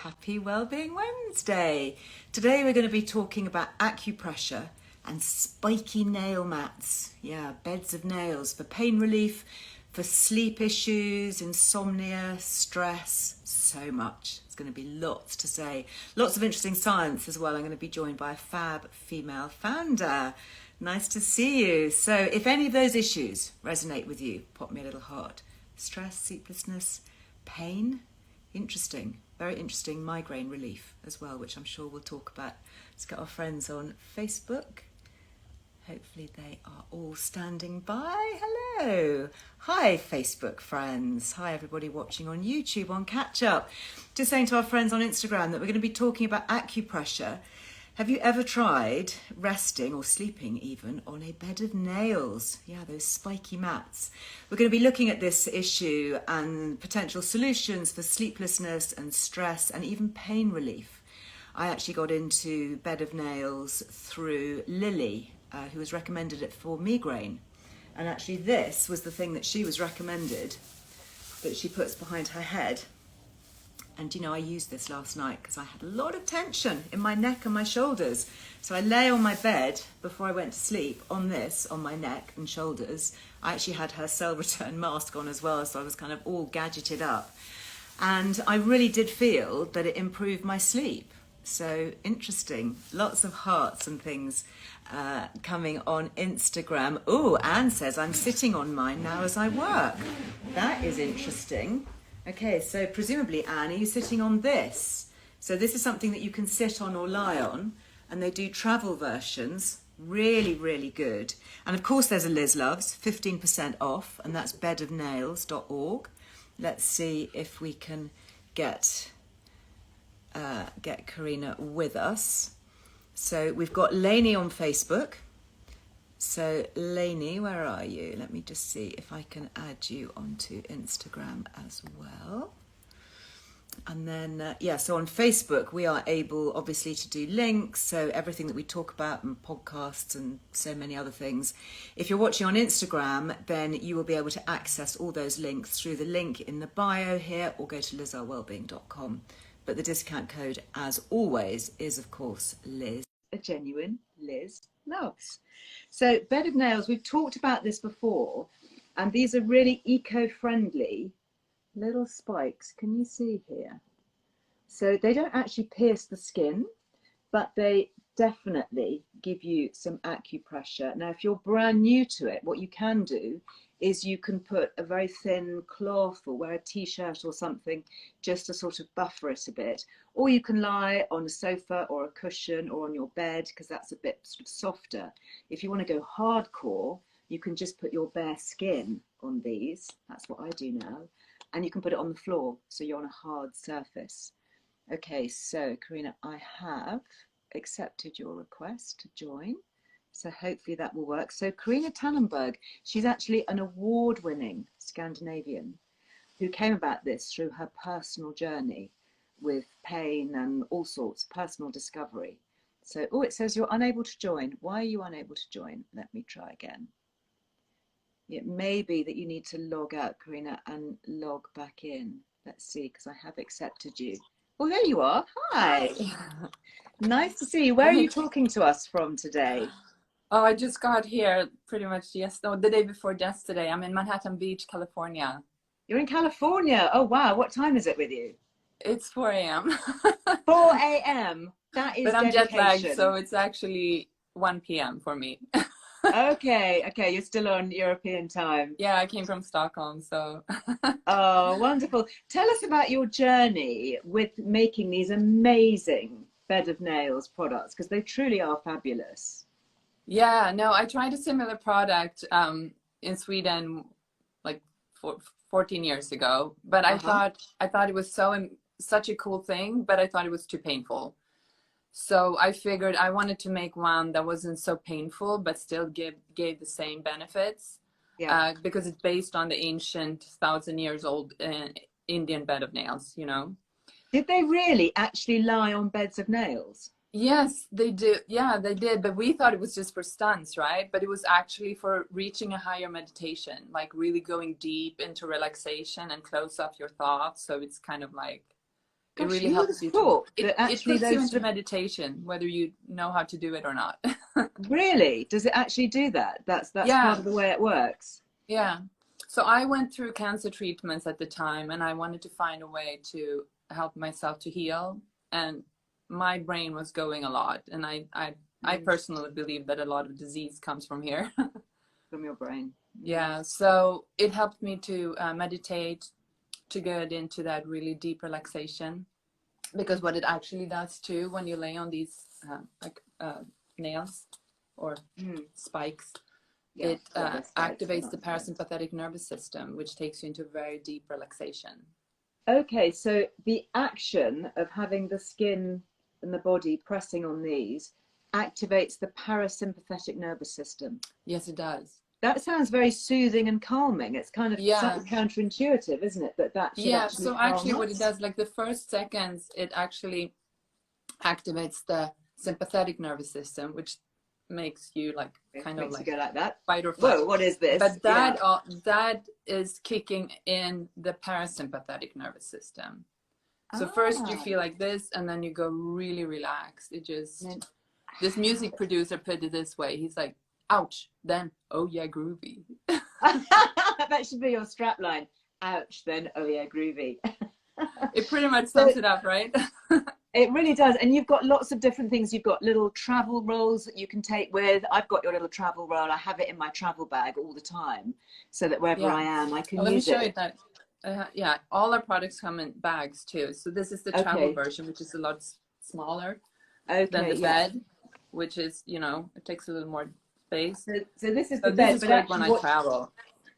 Happy Wellbeing Wednesday. Today we're going to be talking about acupressure and spiky nail mats. Yeah, beds of nails for pain relief, for sleep issues, insomnia, stress, so much. It's going to be lots to say. Lots of interesting science as well. I'm going to be joined by a fab female founder. Nice to see you. So if any of those issues resonate with you, pop me a little heart. Stress, sleeplessness, pain, interesting, very interesting migraine relief as well, which I'm sure we'll talk about. Let's get our friends on Facebook. Hopefully they are all standing by. Hello. Hi, Facebook friends. Hi, everybody watching on YouTube on Catch Up. Just saying to our friends on Instagram that we're going to be talking about acupressure. Have you ever tried resting or sleeping even on a bed of nails? Yeah, those spiky mats. We're going to be looking at this issue and potential solutions for sleeplessness and stress and even pain relief. I actually got into bed of nails through Lily, who was recommended it for migraine. And actually this was the thing that she was recommended that she puts behind her head. And you know, I used this last night because I had a lot of tension in my neck and my shoulders. So I lay on my bed before I went to sleep on this, on my neck and shoulders. I actually had her cell return mask on as well, so I was kind of all gadgeted up. And I really did feel that it improved my sleep. So interesting. Lots of hearts and things coming on Instagram. Oh, Anne says, I'm sitting on mine now as I work. That is interesting. Okay, so presumably, Anne, are you sitting on this? So this is something that you can sit on or lie on, and they do travel versions, really, really good. And of course there's a Liz Loves, 15% off, and that's bedofnails.org. Let's see if we can get Karina with us. So we've got Lainey on Facebook. So Lainey, where are you? Let me just see if I can add you onto Instagram as well. And then, so on Facebook, we are able, obviously, to do links. So everything that we talk about and podcasts and so many other things. If you're watching on Instagram, then you will be able to access all those links through the link in the bio here or go to lizearlewellbeing.com. But the discount code, as always, is, of course, Liz, a genuine Liz Loves. So bed of nails, we've talked about this before, and these are really eco-friendly little spikes. Can you see here? So they don't actually pierce the skin, but they definitely give you some acupressure. Now, if you're brand new to it, what you can do is you can put a very thin cloth or wear a t-shirt or something just to sort of buffer it a bit. Or you can lie on a sofa or a cushion or on your bed because that's a bit sort of softer. If you want to go hardcore, you can just put your bare skin on these. That's what I do now. And you can put it on the floor so you're on a hard surface. Okay, so Karina, I have accepted your request to join. So hopefully that will work. So Karina Tannenberg, she's actually an award-winning Scandinavian who came about this through her personal journey with pain and all sorts, personal discovery. So, it says you're unable to join. Why are you unable to join? Let me try again. It may be that you need to log out, Karina, and log back in. Let's see, because I have accepted you. Oh, there you are. Hi. Nice to see you. Where are you talking to us from today? Oh, I just got here pretty much the day before yesterday. I'm in Manhattan Beach, California. You're in California. Oh, wow. What time is it with you? It's 4 a.m. 4 a.m. That is But I'm dedication. jet lagged, so it's actually 1 p.m. for me. Okay. You're still on European time. Yeah, I came from Stockholm, so. Oh, wonderful. Tell us about your journey with making these amazing bed of nails products, because they truly are fabulous. Yeah, no, I tried a similar product in Sweden like 14 years ago, but I thought it was such a cool thing, but I thought it was too painful. So I figured I wanted to make one that wasn't so painful, but still gave the same benefits. Yeah. Because it's based on the ancient 1,000 years old Indian bed of nails, you know. Did they really actually lie on beds of nails? Yes, they do. Yeah, they did. But we thought it was just for stunts, right? But it was actually for reaching a higher meditation, like really going deep into relaxation and close off your thoughts. So it's kind of like It Gosh, really who would helps have you to, thought that it actually puts you those into sort of, meditation, whether you know how to do it or not. really, does it actually do that? That's part Yeah, of the way it works. yeah. So I went through cancer treatments at the time, and I wanted to find a way to help myself to heal. And my brain was going a lot, and I personally believe that a lot of disease comes from here. From your brain. Yeah, so it helped me to meditate, to get into that really deep relaxation, because what it actually does too, when you lay on these nails or spikes, Yeah, it yeah, they're spikes, they're activates the not nails. parasympathetic nervous system, which takes you into a very deep relaxation. Okay, so the action of having the skin and the body pressing on these activates the parasympathetic nervous system. Yes, it does. That sounds very soothing and calming. It's kind of Yeah. slightly counterintuitive, isn't it? That should Yeah, actually so calm actually what it us. does, like the first seconds, it actually activates the sympathetic nervous system, which makes you like It kind of makes you like go like that. fight or flight. Whoa, what is this? But Yeah. that is kicking in the parasympathetic nervous system. So first you Ah. feel like this, and then you go really relaxed. Then, This music producer put it this way. He's like, ouch, then, oh yeah, groovy. that should be your strap line. Ouch, then, oh yeah, groovy. It pretty much So sums it up, right? it really does. And you've got lots of different things. You've got little travel rolls that you can take with. I've got your little travel roll. I have it in my travel bag all the time so that wherever Yeah. I am, I can Well, let me use show you it. that. Yeah, all our products come in bags too. So this is the travel Okay. version, which is a lot smaller than Okay, the yeah. bed, which is, it takes a little more space. So this is So the this bed, is but great when actually I travel.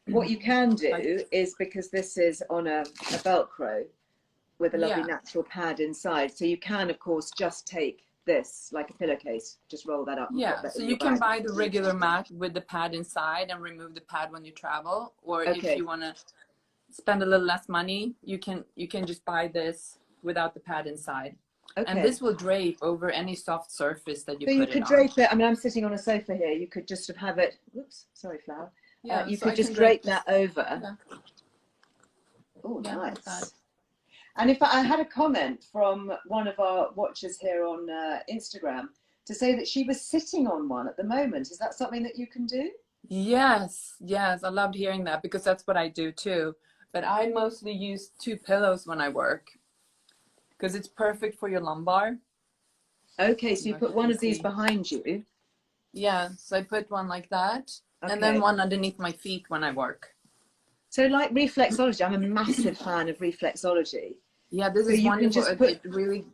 what you can Like, do is, because this is on a Velcro with a lovely yeah, natural pad inside, so you can, of course, just take this like a pillowcase, just roll that up and pop yeah. that So in you your can bag. buy the regular mat with the pad inside and remove the pad when you travel. Or if Okay, you want to spend a little less money, you can just buy this without the pad inside. And okay. this will drape over any soft surface that you So you put it could on. drape it. I mean, I'm sitting on a sofa here. You could just have it. Whoops, sorry, flower. Yeah, You so could I can just drape drape this. that over. Yeah, Oh, yeah, like that. nice. And if I had a comment from one of our watchers here on Instagram to say that she was sitting on one at the moment. Is that something that you can do? Yes, yes, I loved hearing that, because that's what I do too. But I mostly use two pillows when I work, because it's perfect for your lumbar. Okay, I so don't you know if put you one can of these see. behind you. Yeah, so I put one like that, and then Okay. one underneath my feet when I work. So like reflexology, I'm a massive fan of reflexology. Yeah, this So is you can wonderful. just It put, really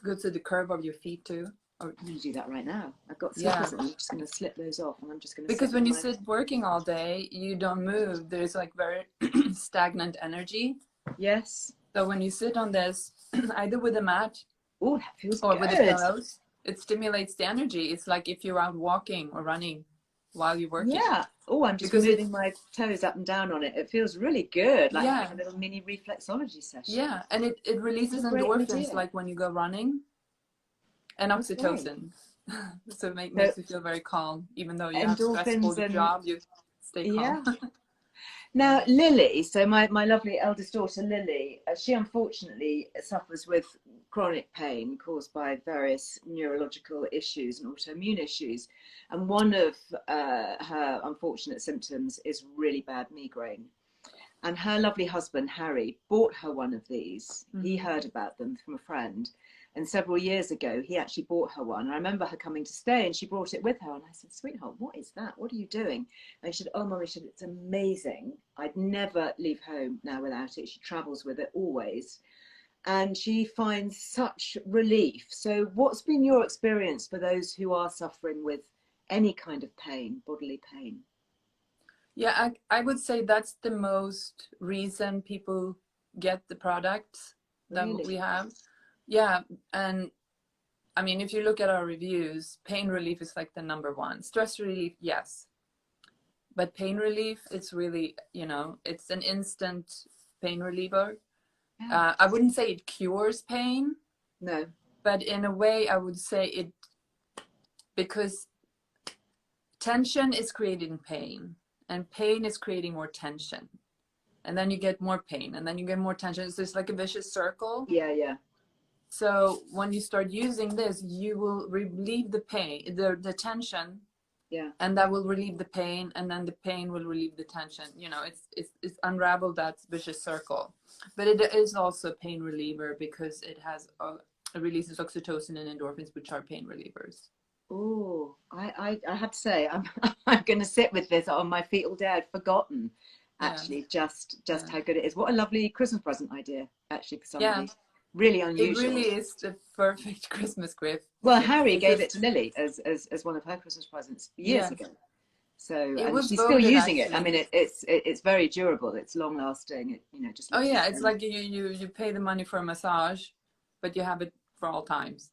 goes to the curve of your feet too. Or, I'm going to do that right now. I've got yeah, slippers on. I'm just going to slip those off and I'm just going to sit because with when you my, sit working all day, you don't move. There's like very stagnant energy. yes. So when you sit on this, either with a mat Oh, that feels or with the good. pillows, it stimulates the energy. It's like if you're out walking or running while you're working. Yeah. Oh, I'm just Because moving my toes up and down on it. It feels really good, like having yeah, a little mini reflexology session. yeah. And it What releases a great endorphins idea. like when you go running, and Okay. oxytocin. So it So makes you feel very calm. Even though you have stressful endorphins and job, you stay calm. yeah. Now, Lily, so my lovely eldest daughter, Lily, she unfortunately suffers with chronic pain caused by various neurological issues and autoimmune issues. And one of her unfortunate symptoms is really bad migraine. And her lovely husband, Harry, bought her one of these. He heard about them from a friend. And several years ago, he actually bought her one. I remember her coming to stay and she brought it with her. And I said, sweetheart, what is that? What are you doing? And she said, oh, Mummy, it's amazing. I'd never leave home now without it. She travels with it always. And she finds such relief. So what's been your experience for those who are suffering with any kind of pain, bodily pain? Yeah, I would say that's the most reason people get the products that we Really? have. Yeah, and I mean, if you look at our reviews, pain relief is like the number one. Stress relief, yes. But pain relief, it's really, it's an instant pain reliever. Yeah. I wouldn't say it cures pain, No. but in a way, I would say it, because tension is creating pain, and pain is creating more tension. And then you get more pain, and then you get more tension. It's just like a vicious circle. Yeah, yeah. So when you start using this, you will relieve the pain, the tension, Yeah. and that will relieve the pain, and then the pain will relieve the tension. You know, it's unraveled that vicious circle. But it is also a pain reliever because it has it releases oxytocin and endorphins, which are pain relievers. Oh, I have to say, I'm I'm going to sit with this on my feet all day. I'd forgotten, actually, just how good it is. What a lovely Christmas present idea, actually, for somebody. Really It unusual. really is the perfect Christmas gift. Well, Harry gave it to Lily as one of her Christmas presents years ago. So, it and was she's still voted, using it. actually. I mean, it's very durable. It's long lasting. It, you know, just Oh looks yeah, the it's same. like you pay the money for a massage, but you have it for all times.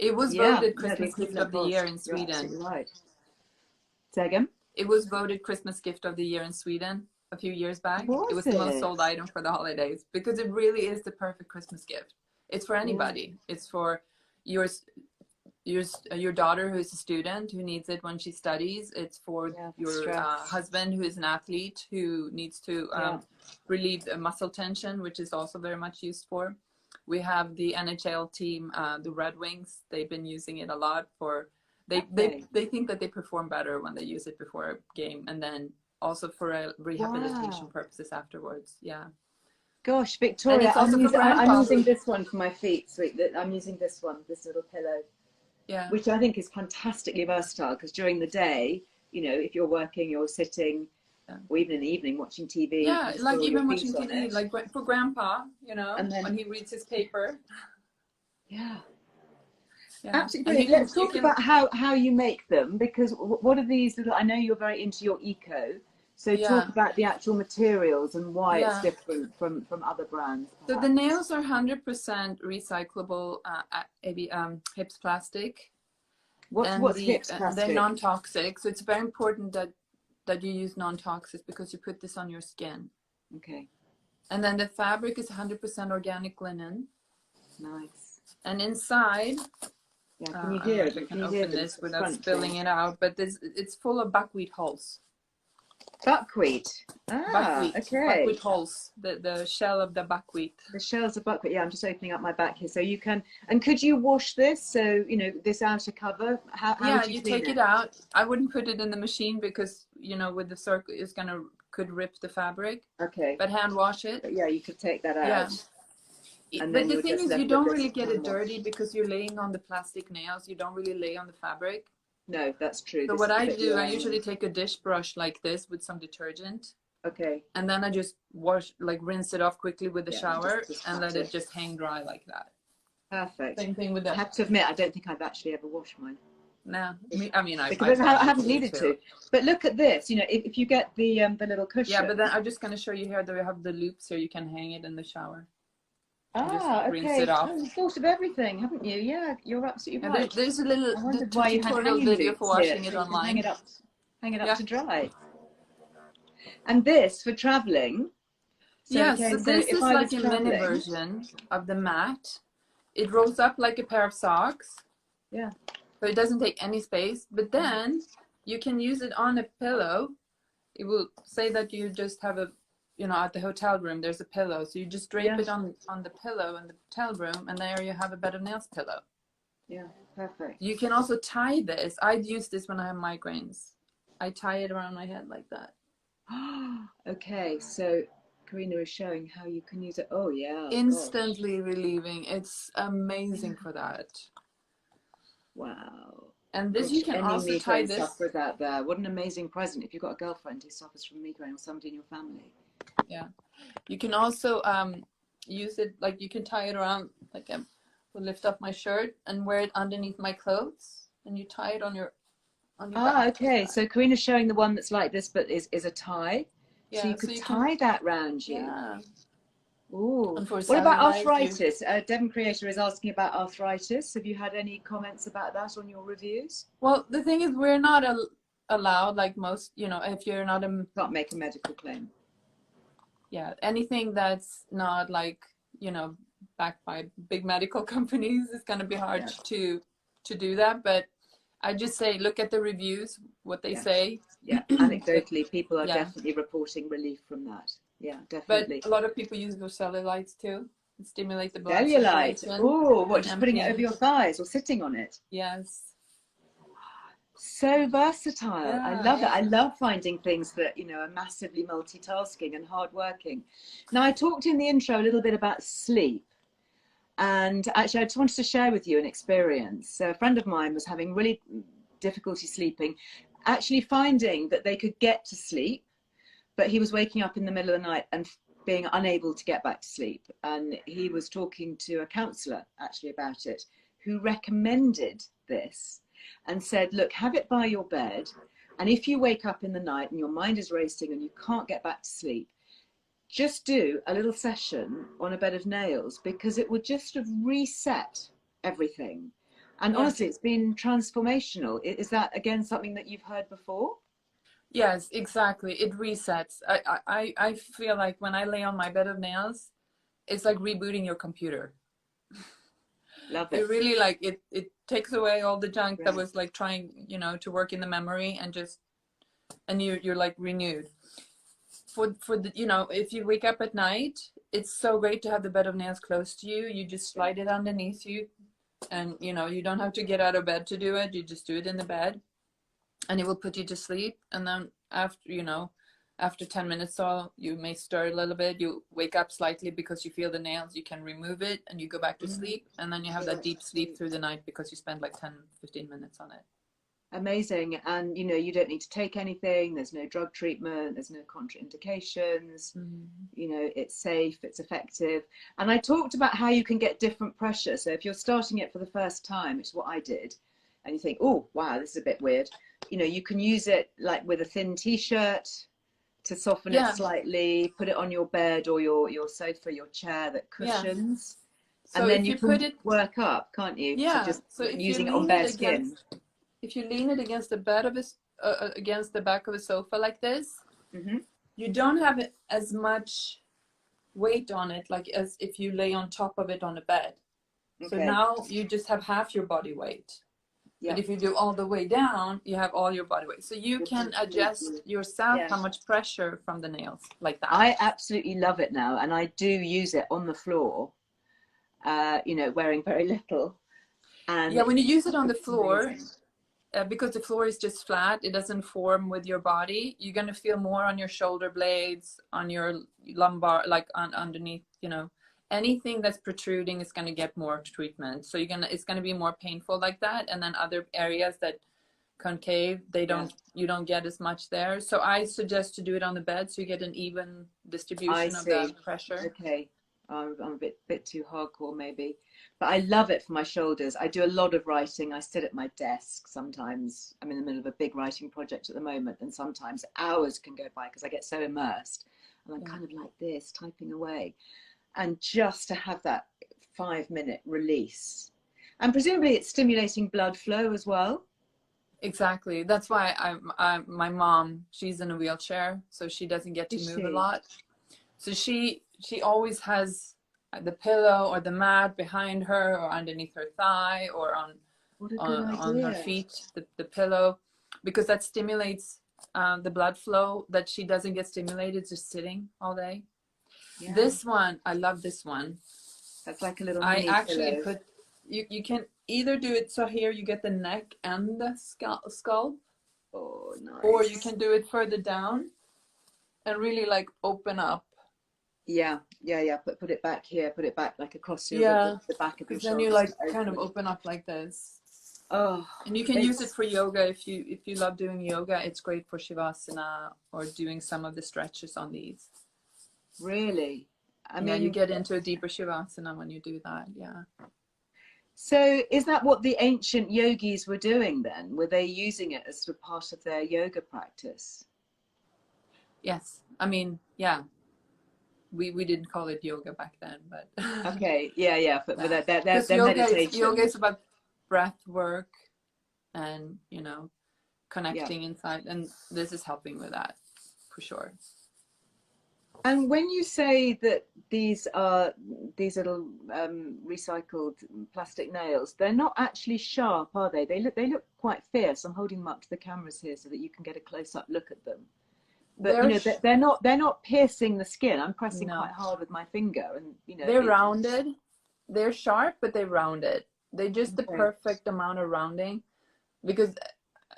It was voted Christmas gift of the year in Sweden. You're absolutely right. Say again? It was voted Christmas gift of the year in Sweden a few years back. It was the most sold item for the holidays because it really is the perfect Christmas gift. It's for anybody. It's for your daughter who is a student who needs it when she studies. It's for your husband who is an athlete who needs to relieve muscle tension, which is also very much used for. We have the NHL team, the Red Wings. They've been using it a lot for. They think that they perform better when they use it before a game, and then also for rehabilitation purposes afterwards. Yeah. Gosh, Victoria, I'm using this one for my feet, sweet. I'm using this one, this little pillow. Yeah. Which I think is fantastically versatile because during the day, you know, if you're working, you're sitting, or even in the evening watching TV. Yeah, like even watching TV, like for Grandpa, you know, and then, when he reads his paper. Yeah. Absolutely. Let's talk about how you make them, because what are these little, I know you're very into your eco, so talk about the actual materials and why it's different from other brands. Perhaps. So the nails are 100% recyclable HIPS plastic. What's HIPS plastic? They're non-toxic, so it's very important that you use non-toxic because you put this on your skin. Okay. And then the fabric is 100% organic linen. Nice. And inside, can you hear it? I can open this without spilling it out, but it's full of buckwheat hulls. Buckwheat. Okay. Buckwheat hulls, the shell of the buckwheat. The shells of buckwheat. Yeah, I'm just opening up my back here, so you can. And could you wash this? So you know this outer cover. How would you take it out. I wouldn't put it in the machine because you know with the circle it's could rip the fabric. Okay. But hand wash it. But yeah, you could take that out. Yeah. But the thing is, you don't really get it dirty because you're laying on the plastic nails. You don't really lay on the fabric. No, that's true. So what I do, I usually take a dish brush like this with some detergent. Okay. And then I just rinse it off quickly with the shower and let it just hang dry like that. Perfect. Same thing with that. I have to admit, I don't think I've actually ever washed mine. No, I mean, I haven't needed to. But look at this. You know, if you get the little cushion. Yeah, but then I'm just going to show you here that we have the loops here. You can hang it in the shower. Okay. Rinse it off. You've thought of everything, haven't you? Yeah, you're absolutely right. There's a little tutorial video for washing it online. Hang it up to dry. And this for traveling. So this is like a mini version of the mat. It rolls up like a pair of socks. Yeah. So it doesn't take any space. But then you can use it on a pillow. It will say that you just have at the hotel room, there's a pillow. So you just drape it on the pillow in the hotel room, and there you have a bed of nails pillow. Yeah, perfect. You can also tie this. I'd use this when I have migraines. I tie it around my head like that. Okay, so Karina is showing how you can use it. Oh, yeah. Instantly relieving. It's amazing for that. Wow. And this you can also tie this. Sufferers out there. What an amazing present if you've got a girlfriend who suffers from migraine or somebody in your family. Yeah. You can also use it, like you can tie it around, like I will lift up my shirt and wear it underneath my clothes, and you tie it on your back. Okay. So Karina's showing the one that's like this, but is a tie. Yeah, so you could tie that round you. Yeah. Ooh. What about arthritis? Devon Creator is asking about arthritis. Have you had any comments about that on your reviews? Well, the thing is, we're not allowed, like most, if you're not can't make a medical claim. Yeah, anything that's not backed by big medical companies is going to be hard to do that. But I just say, look at the reviews, what they say. Yeah, anecdotally, people are definitely reporting relief from that. Yeah, definitely. But a lot of people use their cellulites too. stimulate the blood Cellulite. circulation Oh, what, and just putting it over emptying. your thighs or sitting on it? Yes. So versatile. I Yeah, love it. yeah. I love finding things that, are massively multitasking and hardworking. Now, I talked in the intro a little bit about sleep. And actually, I just wanted to share with you an experience. So a friend of mine was having really difficulty sleeping, actually finding that they could get to sleep, but he was waking up in the middle of the night and being unable to get back to sleep. And he was talking to a counsellor actually about it, who recommended this and said, look, have it by your bed. And if you wake up in the night and your mind is racing and you can't get back to sleep, just do a little session on a bed of nails, because it would just sort of reset everything. And Yes. honestly, it's been transformational. Is that, again, something that you've heard before? Yes, exactly. It resets. I feel like when I lay on my bed of nails, it's like rebooting your computer. Love It it. really like it takes away all the junk that Right. was like trying, to work in the memory, and you're like renewed. For the, if you wake up at night, it's so great to have the bed of nails close to you. You just slide it underneath you, and you don't have to get out of bed to do it. You just do it in the bed, and it will put you to sleep. And then after 10 minutes or you may stir a little bit, you wake up slightly because you feel the nails, you can remove it and you go back to sleep, and then you have that deep sleep through the night because you spend like 10-15 minutes on it. Amazing. And you don't need to take anything. There's no drug treatment, there's no contraindications. It's safe, it's effective. And I talked about how you can get different pressure. So if you're starting it for the first time, which is what I did, and you think, oh wow, this is a bit weird, you can use it like with a thin t-shirt to soften it slightly, put it on your bed or your sofa, your chair that cushions. So And then if you you put can it, work up, can't you? So just so if you using it on lean bare it skin. if you lean it against the bed of against the back of a sofa like this, you don't have as much weight on it like as if you lay on top of it on a bed. So now you just have half your body weight. But if you do all the way down, you have all your body weight. So you can adjust yourself how much pressure from the nails like that. I absolutely love it now, and I do use it on the floor, wearing very little. And when you use it on the floor, because the floor is just flat, it doesn't form with your body, you're going to feel more on your shoulder blades, on your lumbar, like underneath, anything that's protruding is going to get more treatment. So it's going to be more painful like that. And then other areas that concave, you don't get as much there. So I suggest to do it on the bed so you get an even distribution of the pressure. Okay. I'm a bit too hardcore maybe, but I love it for my shoulders. I do a lot of writing. I sit at my desk sometimes. I'm in the middle of a big writing project at the moment, and sometimes hours can go by because I get so immersed, and I'm kind of like this, typing away. And just to have that 5-minute release, and presumably it's stimulating blood flow as well. Exactly. That's why my mom, she's in a wheelchair, so she doesn't get to move a lot. So she always has the pillow or the mat behind her or underneath her thigh or on her feet, the pillow, because that stimulates the blood flow that she doesn't get stimulated just sitting all day. Yeah. This one, I love this one. That's like a little mini pillow. I actually pillow. You can either do it so here you get the neck and the scalp. Oh, nice. Or you can do it further down and really like open up. Yeah. Put it back here. Put it back like across the back of your shoulder. Then you like kind of open up like this. Oh. And you can use it for yoga if you love doing yoga. It's great for shavasana or doing some of the stretches on these. Really? I mean, you get into a deeper shavasana when you do that. Yeah. So is that what the ancient yogis were doing then? Were they using it as sort of part of their yoga practice? Yes. I mean, yeah. We didn't call it yoga back then, but okay, yeah. But their meditation. Yoga is about breath work, and connecting inside, and this is helping with that for sure. And when you say that these are these little recycled plastic nails, they're not actually sharp, are they? They look quite fierce. I'm holding them up to the cameras here so that you can get a close-up look at them. but They're they're not piercing the skin. I'm pressing quite no, hard with my finger, and they're rounded. They're sharp, but they're rounded. They're just the okay. perfect amount of rounding, because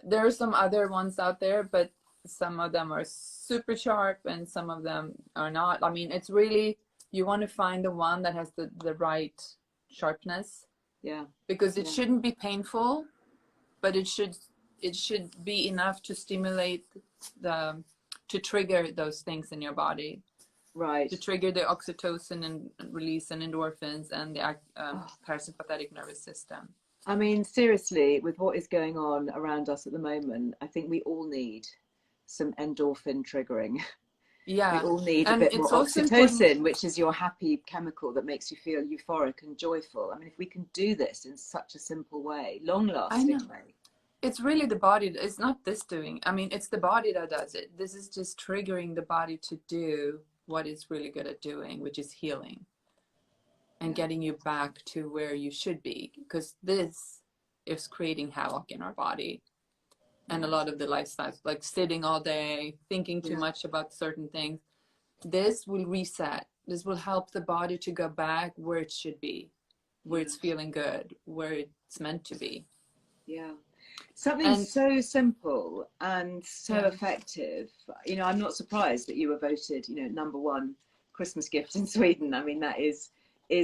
there are some other ones out there, but some of them are super sharp and some of them are not. I mean, it's really, you want to find the one that has the right sharpness. Yeah. Because it Yeah. shouldn't be painful, but it should be enough to stimulate to trigger those things in your body, Right. to trigger the oxytocin and release and endorphins and the Oh, parasympathetic nervous system. I mean, seriously, with what is going on around us at the moment, I think we all need some endorphin triggering. We Yeah, all need a and bit more it's also important. oxytocin, which is your happy chemical that makes you feel euphoric and joyful. I mean, if we can do this in such a simple way, long I know. lasting way. It's really the body. It's not this doing. I mean, it's the body that does it. This is just triggering the body to do what it's really good at doing, which is healing and Yeah. getting you back to where you should be. Because this is creating havoc in our body. And a Yeah. lot of the lifestyles, like sitting all day, thinking too Yeah. much about certain things, this will reset. This will help the body to go back where it should be, where Yeah. it's feeling good, where it's meant to be. Yeah. Something And so simple and so yeah, effective. I'm not surprised that you were voted, #1 Christmas gift in Sweden. I mean, that is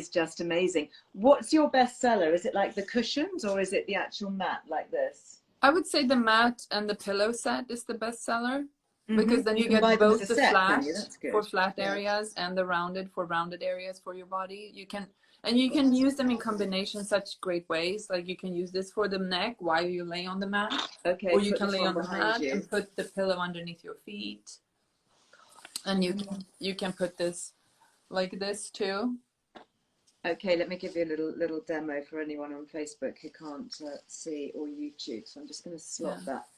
just amazing. What's your bestseller? Is it like the cushions or is it the actual mat like this? I would say the mat and the pillow set is the best seller, Mm-hmm. because then You you can buy get them as a both the set, can flat you? That's for good. flat Right. areas and the rounded for rounded areas for your body. You can use them in combination such great ways. Like you can use this for the neck while you lay on the mat, Okay, or you put can this lay one on the behind mat you. and put the pillow underneath your feet. And you can put this like this too. Okay, let me give you a little demo for anyone on Facebook who can't see, or YouTube. So I'm just going to slot Yeah. that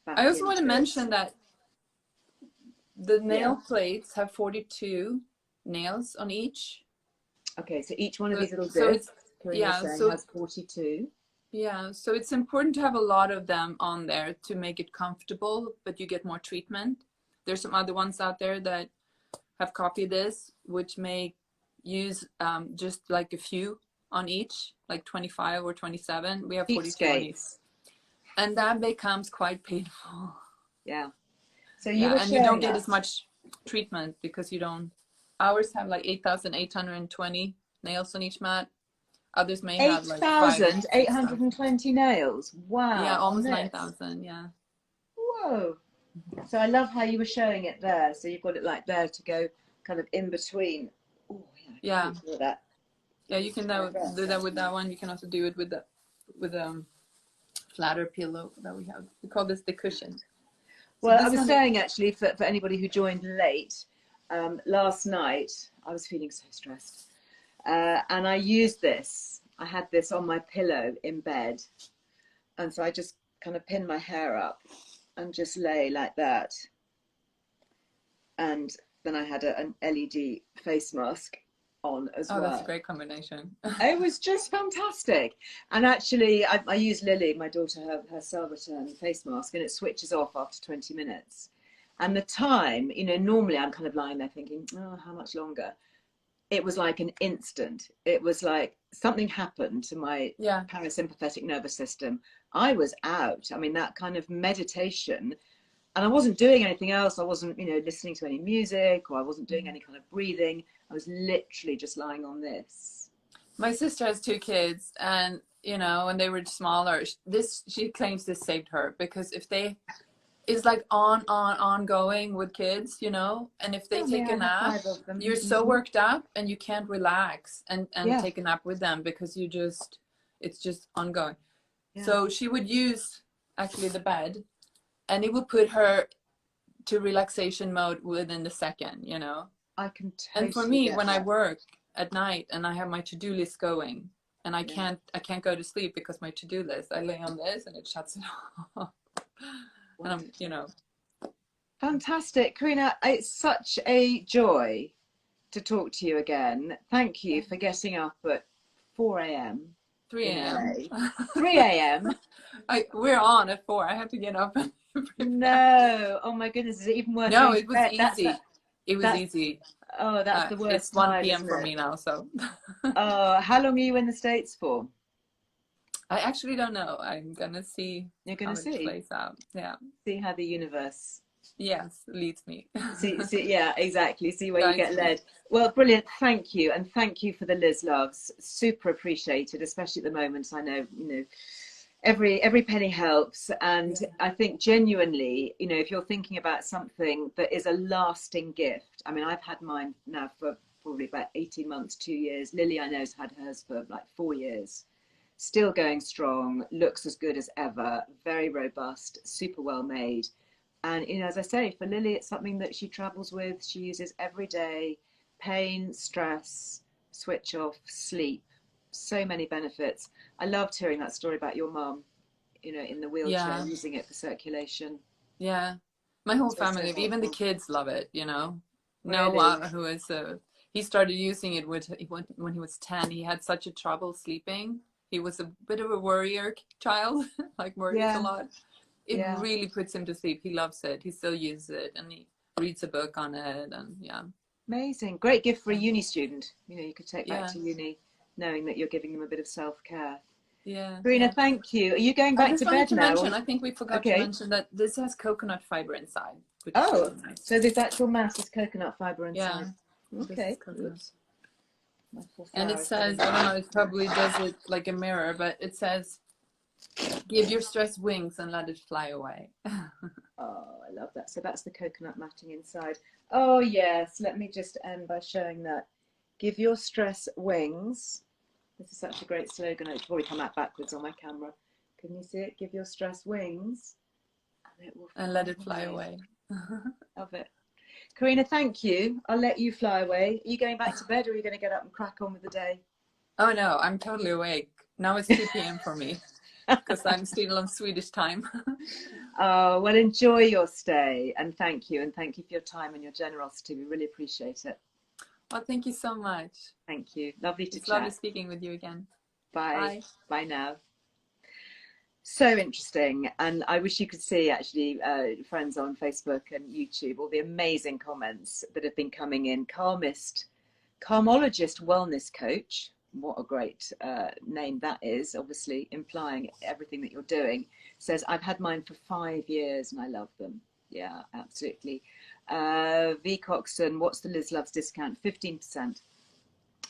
back I also want to into it. mention that the Yeah. nail plates have 42 nails on each. Okay, so each one of these little So it's, discs, Karina yeah, saying, so has 42. yeah, so it's important to have a lot of them on there to make it comfortable, but you get more treatment. There's some other ones out there that have copied this, which may use just like a few on each, like 25 or 27. We have 42 on each. Cheapskates. And that becomes quite painful. Yeah. So you Yeah, were and you don't sharing get that. as much treatment because you don't. Ours have like 8,820 nails on each mat. Others may have like 5 or 6,000. 8,820 nails. Yeah, Wow. On almost this. 9,000. Yeah. Whoa. So I love how you were showing it there. So you've got it like there to go kind of in between. Oh, yeah. Yeah. Look at that. Yeah, you can do that with that one. You can also do it with the flatter pillow that we have. We call this the cushion. So Well, I this was one, saying actually for anybody who joined late, last night I was feeling so stressed. And I used this. I had this on my pillow in bed. And so I just kind of pinned my hair up and just lay like that. And then I had an LED face mask on as oh, well. that's a great combination. It was just fantastic. And actually, I use Lily, my daughter, her Salvaterne face mask, and it switches off after 20 minutes. And the time, normally I'm kind of lying there thinking, oh, how much longer? It was like an instant. It was like something happened to my Yeah. parasympathetic nervous system. I was out. I mean, that kind of meditation, and I wasn't doing anything else. I wasn't, listening to any music, or I wasn't doing any kind of breathing. I was literally just lying on this. My sister has 2 kids, and when they were smaller, she claims this saved her, because if they, it's like ongoing with kids, and if they take a nap, you're so worked up and you can't relax and take a nap with them, because it's just ongoing. Yeah. So she would use actually the bed, and it would put her to relaxation mode within the second, I can totally And for me, when that. I work at night and I have my to-do list going, and I can't go to sleep because my to-do list, I lay on this and it shuts it off. And I'm, Fantastic. Karina, it's such a joy to talk to you again. Thank you for getting up at 4 a.m. 3 a.m. 3 a.m. We're on at 4. I have to get up No. Oh my goodness. Is it even worth No, going to it was bed? easy. It was That's, easy. oh, that's the It's worst 1 time, p.m. isn't for it? me now, so Oh, how long are you in the States for? I actually don't know. I'm gonna see You're going how to it see. plays out. Yeah. See how the universe. Yes, leads me. See, yeah, exactly. See where you Guides get me. led. Well, brilliant. Thank you, and thank you for the Liz loves. Super appreciated, especially at the moment. I know, every penny helps, and Yeah. I think genuinely, if you're thinking about something that is a lasting gift. I mean, I've had mine now for probably about 18 months, 2 years. Lily, I know, has had hers for like 4 years. Still going strong, looks as good as ever, very robust, super well made. And, as I say, for Lily, it's something that she travels with, she uses every day. Pain, stress, switch off, sleep, so many benefits. I loved hearing that story about your mum, in the wheelchair, Yeah. using it for circulation. Yeah. My whole So, so family, even the helpful. kids love it, you know. Really? Noah, who is he started using it when he was 10. He had such a trouble sleeping. He was a bit of a worrier child, like worries a Yeah, lot. It yeah. really puts him to sleep. He loves it. He still uses it and he reads a book on it and yeah. Amazing. Great gift for a Yeah. uni student. You could take back Yeah. to uni knowing that you're giving them a bit of self-care. Yeah. Karina, Yeah. thank you. Are you going I back just to wanted bed to now? mention, I think we forgot to Okay. mention that this has coconut fiber inside, which is Oh, really nice. so this actual mass is coconut fiber Yeah. inside. This is Okay. coconut. Oops. My poor And it flower is says, getting. I don't know, it probably does it like a mirror, but it says, give your stress wings and let it fly away. Oh, I love that. So that's the coconut matting inside. Oh, yes. Let me just end by showing that. Give your stress wings. This is such a great slogan. It's probably come out backwards on my camera. Can you see it? Give your stress wings and it will And fly let it fly away. away. Love it. Karina, thank you. I'll let you fly away. Are you going back to bed or are you going to get up and crack on with the day? Oh no, I'm totally awake. Now it's 2 p.m. for me because I'm still on Swedish time. Oh, well, enjoy your stay and thank you. And thank you for your time and your generosity. We really appreciate it. Well, thank you so much. Thank you. Lovely to It's lovely chat. speaking with you again. Bye. Bye. Bye now. So interesting. And I wish you could see actually friends on Facebook and YouTube, all the amazing comments that have been coming in. Calmologist wellness coach. What a great name that is, obviously implying everything that you're doing. Says, I've had mine for 5 years and I love them. Yeah, absolutely. V. Coxon, what's the Liz Loves discount? 15%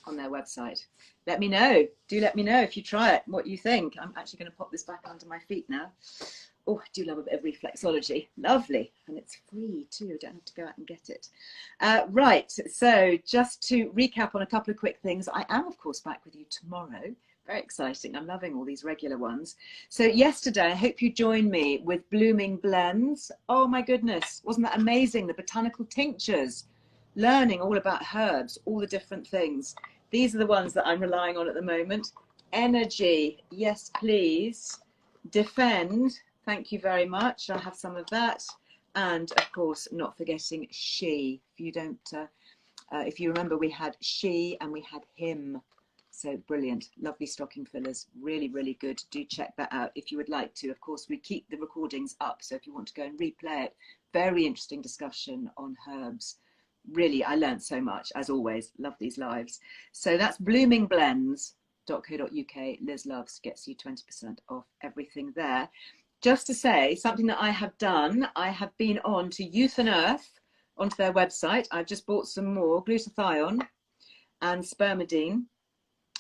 on their website. Let me know. Do let me know if you try it, what you think. I'm actually going to pop this back under my feet now. Oh, I do love a bit of reflexology. Lovely. And it's free too. I don't have to go out and get it. Right. So just to recap on a couple of quick things, I am, of course, back with you tomorrow. Very exciting. I'm loving all these regular ones. So yesterday, I hope you join me with Blooming Blends. Oh my goodness. Wasn't that amazing? The botanical tinctures, learning all about herbs, all the different things. These are the ones that I'm relying on at the moment. Energy. Yes, please. Defend. Thank you very much. I have some of that. And of course, not forgetting she. If you remember, we had she and we had him. So brilliant. Lovely stocking fillers. Really, really good. Do check that out if you would like to. Of course, we keep the recordings up. So if you want to go and replay it, very interesting discussion on herbs. Really, I learned so much, as always. Love these lives. So that's bloomingblends.co.uk. Liz Loves gets you 20% off everything there. Just to say, something that I have done, I have been on to Youth and Earth, onto their website. I've just bought some more glutathione and spermidine.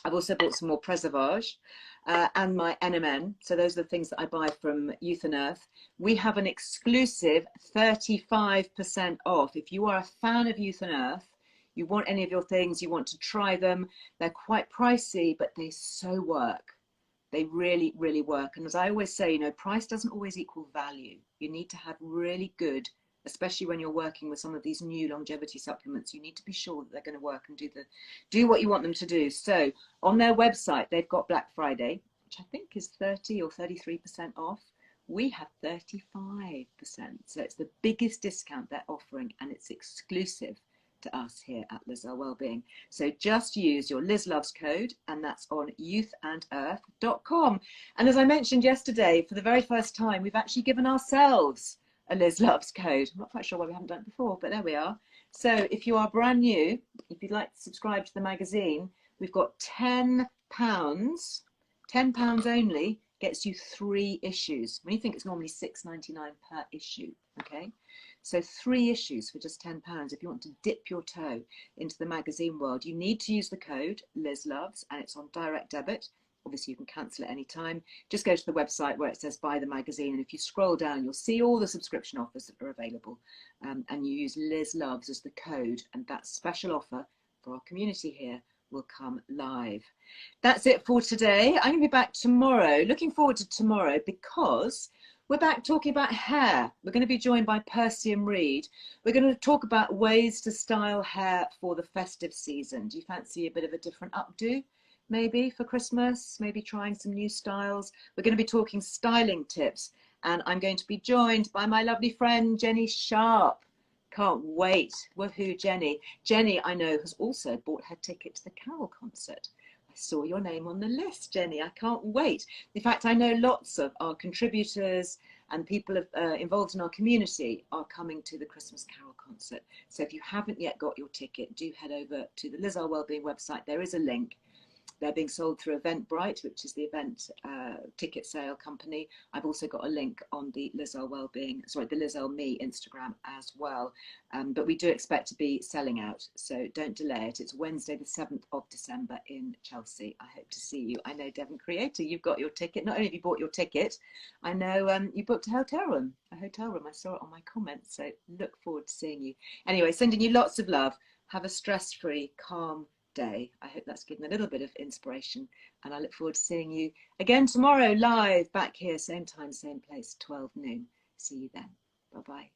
I've also bought some more Preservage and my NMN. So those are the things that I buy from Youth and Earth. We have an exclusive 35% off. If you are a fan of Youth and Earth, you want any of your things, you want to try them, they're quite pricey, but they so work. They really, really work. And as I always say, price doesn't always equal value. You need to have really good, especially when you're working with some of these new longevity supplements, you need to be sure that they're going to work and do what you want them to do. So on their website, they've got Black Friday, which I think is 30 or 33% off. We have 35%. So it's the biggest discount they're offering and it's exclusive to us here at Earle Wellbeing. So just use your Liz Loves code, and that's on youthandearth.com. And as I mentioned yesterday, for the very first time, we've actually given ourselves a Liz Loves code. I'm not quite sure why we haven't done it before, but there we are. So if you are brand new, if you'd like to subscribe to the magazine, we've got £10, £10 only gets you 3 issues. When you think it's normally £6.99 per issue, okay? So 3 issues for just £10. If you want to dip your toe into the magazine world, you need to use the code LizLoves, and it's on direct debit. Obviously, you can cancel at any time. Just go to the website where it says buy the magazine, and if you scroll down, you'll see all the subscription offers that are available. And you use Liz Loves as the code, and that special offer for our community here will come live. That's it for today. I'm going to be back tomorrow. Looking forward to tomorrow because we're back talking about hair. We're going to be joined by Percy and Reed. We're going to talk about ways to style hair for the festive season. Do you fancy a bit of a different updo? Maybe for Christmas, maybe trying some new styles. We're going to be talking styling tips, and I'm going to be joined by my lovely friend Jenny Sharp. Can't wait. Woohoo, Jenny. Jenny, I know, has also bought her ticket to the Carol concert. I saw your name on the list, Jenny. I can't wait. In fact, I know lots of our contributors and people involved in our community are coming to the Christmas Carol concert. So if you haven't yet got your ticket, do head over to the Earle Wellbeing website. There is a link. They're being sold through Eventbrite, which is the event ticket sale company. I've also got a link on the Earle Wellbeing, sorry, the Earle Me Instagram as well. But we do expect to be selling out, so don't delay it. It's Wednesday, the 7th of December in Chelsea. I hope to see you. I know, Devon Creator, you've got your ticket. Not only have you bought your ticket, I know you booked a hotel room. I saw it on my comments, so look forward to seeing you. Anyway, sending you lots of love. Have a stress-free, calm day. I hope that's given a little bit of inspiration, and I look forward to seeing you again tomorrow live back here, same time, same place, 12 noon. See you then. Bye bye.